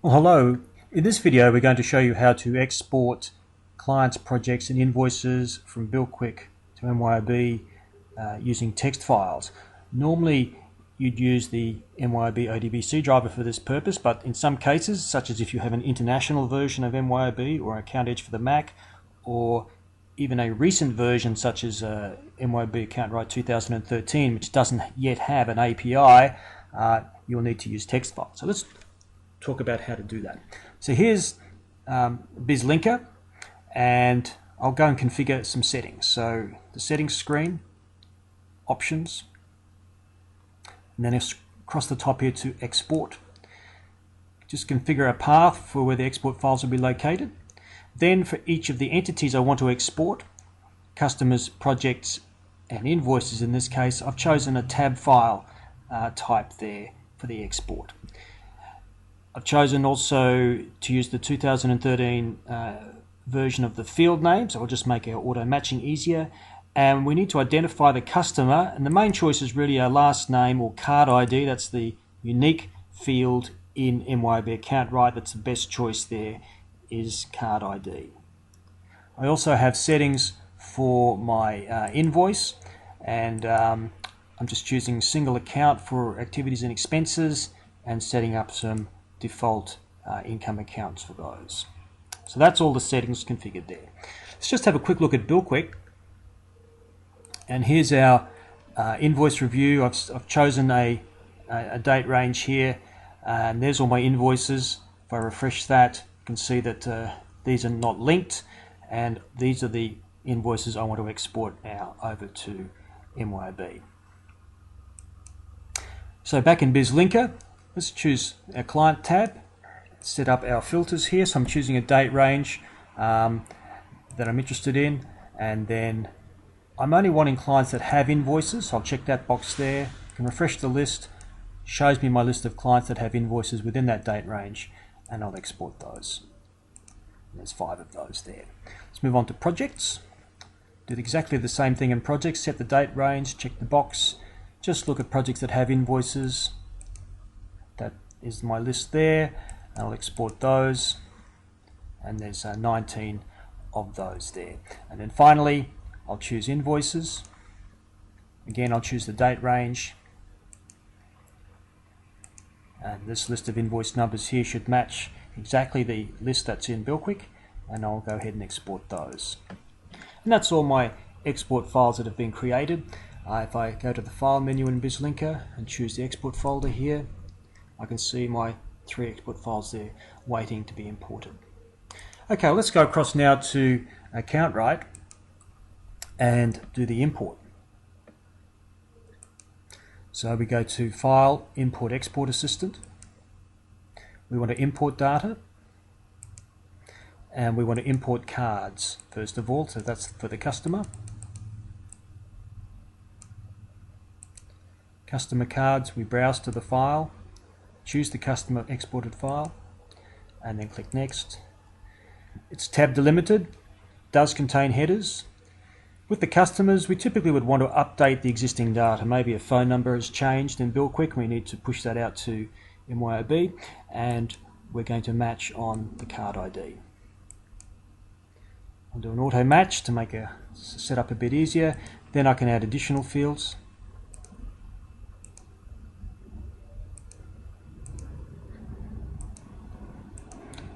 Well, hello. In this video we're going to show you how to export clients, projects and invoices from BillQuick to MYOB using text files. Normally you'd use the MYOB ODBC driver for this purpose, but in some cases, such as if you have an international version of MYOB or AccountEdge for the Mac, or even a recent version such as MYOB AccountRight 2013, which doesn't yet have an API, you'll need to use text files. So let's talk about how to do that. So here's BizLinker, and I'll go and configure some settings. So the settings screen, options, and then across the top here to export. Just configure a path for where the export files will be located. Then for each of the entities I want to export, customers, projects and invoices in this case, I've chosen a tab file type there for the export. I've chosen also to use the 2013 version of the field name, so I'll just make our auto matching easier. And we need to identify the customer, and the main choice is really our last name or card ID. That's the unique field in MYOB AccountRight. That's the best choice there, is card ID. I also have settings for my invoice, and I'm just choosing single account for activities and expenses and setting up some default income accounts for those. So that's all the settings configured there. Let's just have a quick look at BillQuick. And here's our invoice review. I've chosen a date range here, and there's all my invoices. If I refresh that, you can see that these are not linked, and these are the invoices I want to export now over to MYOB. So back in BizLinker, let's choose our client tab, set up our filters here. So I'm choosing a date range that I'm interested in, and then I'm only wanting clients that have invoices, so I'll check that box there. I can refresh the list, shows me my list of clients that have invoices within that date range, and I'll export those. There's 5 of those there. Let's move on to projects. Did exactly the same thing in projects, set the date range, check the box, just look at projects that have invoices. That is my list there, and I'll export those, and there's 19 of those there. And then finally I'll choose invoices. Again, I'll choose the date range, and this list of invoice numbers here should match exactly the list that's in BillQuick, and I'll go ahead and export those. And that's all my export files that have been created. If I go to the file menu in BizLinker and choose the export folder here, I can see my 3 export files there waiting to be imported. Okay, let's go across now to AccountRight and do the import. So we go to File, Import Export Assistant. We want to import data, and we want to import cards first of all, so that's for the customer. Customer cards, we browse to the file, choose the customer exported file, and then click Next. It's tab delimited, does contain headers. With the customers, we typically would want to update the existing data. Maybe a phone number has changed in BillQuick, we need to push that out to MYOB, and we're going to match on the card ID. I'll do an auto match to make a setup a bit easier. Then I can add additional fields.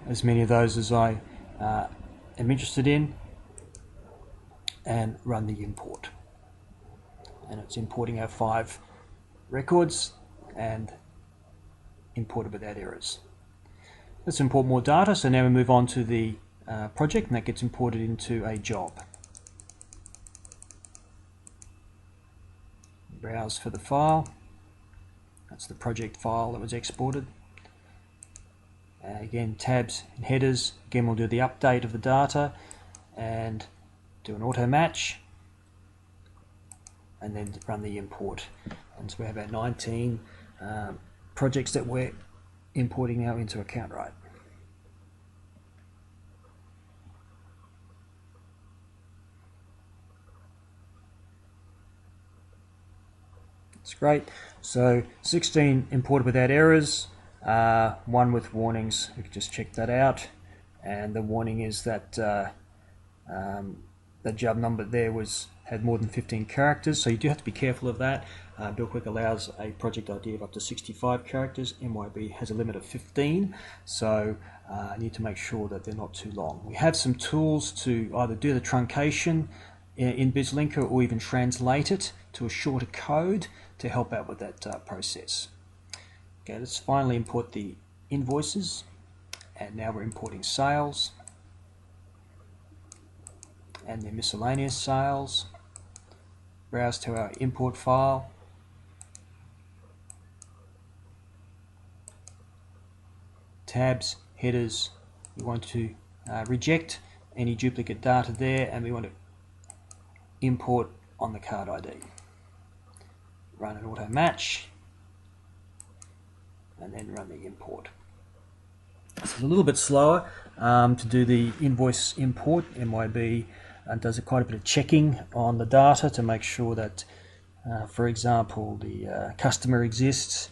As many of those as I am interested in, and run the import. And it's importing our 5 records and imported without errors. Let's import more data. So now we move on to the project, and that gets imported into a job. Browse for the file. That's the project file that was exported. Again, tabs and headers. Again, we'll do the update of the data and do an auto match, and then run the import. And so we have our 19 projects that we're importing now into AccountRight. That's great. So 16 imported without errors. one with warnings. We can just check that out, and the warning is that the job number there had more than 15 characters, so you do have to be careful of that. BillQuick allows a project ID of up to 65 characters. MYOB has a limit of 15, so I need to make sure that they're not too long. We have some tools to either do the truncation in BizLinker or even translate it to a shorter code to help out with that process. Okay, let's finally import the invoices, and now we're importing sales and the miscellaneous sales. Browse to our import file, tabs, headers. We want to reject any duplicate data there, and we want to import on the card ID. Run an auto match, and then run the import. It's a little bit slower to do the invoice import. MYOB does quite a bit of checking on the data to make sure that, for example, the customer exists,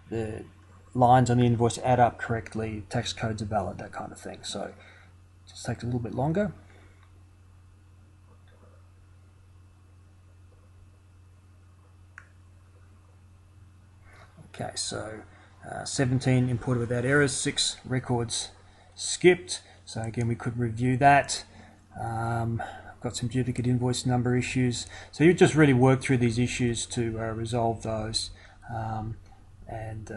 the lines on the invoice add up correctly, tax codes are valid, that kind of thing. So it just takes a little bit longer. Okay, so 17 imported without errors, 6 records skipped. So again, we could review that. I've got some duplicate invoice number issues. So you just really work through these issues to resolve those and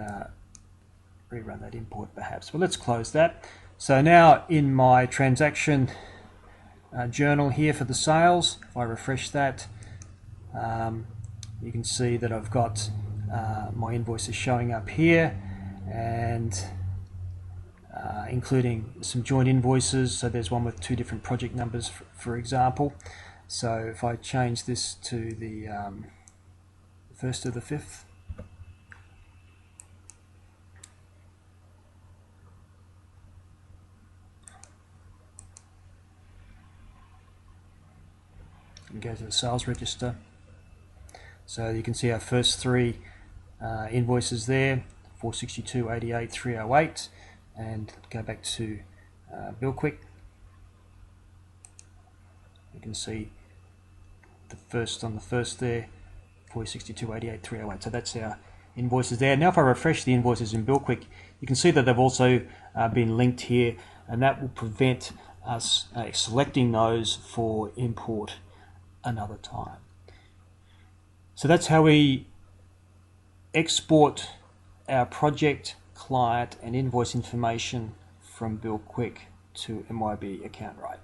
rerun that import perhaps. Well, let's close that. So now in my transaction journal here for the sales, if I refresh that, you can see that I've got my invoices showing up here, and including some joint invoices. So there's one with 2 different project numbers, for example. So if I change this to the 1st of the 5th, and go to the sales register. So you can see our first 3 invoices there, 462, 88, 308, and go back to BillQuick. You can see the first on the first there, 462, 88, 308. So that's our invoices there. Now if I refresh the invoices in BillQuick, you can see that they've also been linked here, and that will prevent us selecting those for import another time. So that's how we export our project, client, and invoice information from BillQuick to MYOB AccountRight.